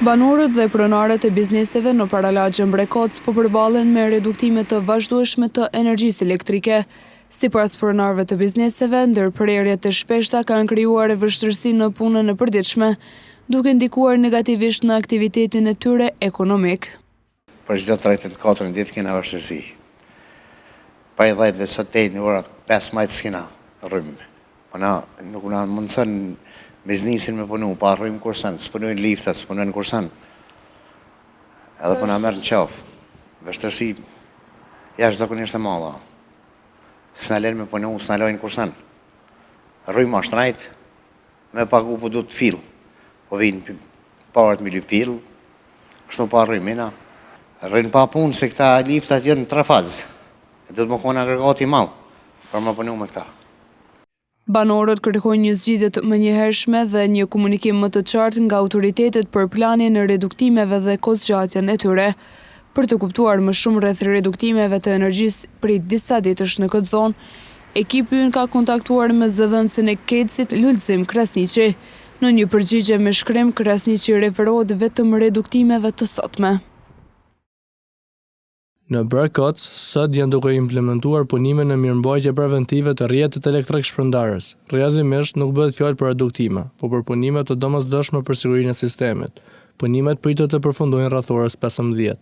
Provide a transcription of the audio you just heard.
Banorët dhe pronarët e bizneseve në Paralagje Mbrekoc po përballen me reduktime të vazhdueshme të energjisë elektrike. Sipas pronarëve të bizneseve, ndërprerjet e shpeshta kanë krijuar vështirësi në punën e përditshme, duke ndikuar negativisht në aktivitetin e tyre ekonomik. Për çdo 34 ditë kena vështirësi. Pa i 10 sot deri në ora 15 s'kena rrymë. Po na nuk na mundson biznesin me punu, pa rrymë kursan, s'punojnë lifta, s'punojnë kursan. Edhe po na merr në qafë. Vështirësi jashtëzakonisht e madhe. S'na lën me punu, s'na lojnë kursan. Rrymë është rajt, me pagu po du të fill. Po vinë parat me lyp fill, kështu pa rrymina. Rrynë pa punë se këta liftat janë në 3 fazë. Do të më konë agregati i madh për më punu me këta. Banorët kërkojnë një zgjidhje të menjëhershme dhe një komunikim më të qartë nga autoritetet për planin e reduktimeve dhe kozgjatjen e tyre. Për të kuptuar më shumë rreth reduktimeve të energjisë prej disa ditësh në këtë zonë, ekipi ynë ka kontaktuar me zëdhënësin e KEC-it Lulzim Krasniqi. Në një përgjigje me shkrim, Krasniqi referohet vetëm reduktimeve të sotme. Në Mbrekoc, sot janë duke implementuar punime në mirëmbajtje preventive të rrjetit elektrik shpërndarës. Rrjedhimisht nuk bëhet fjalë për reduktime, por për punime të domosdoshme për sigurinë e sistemit. Punimet pritet të përfundojnë rreth orës 15.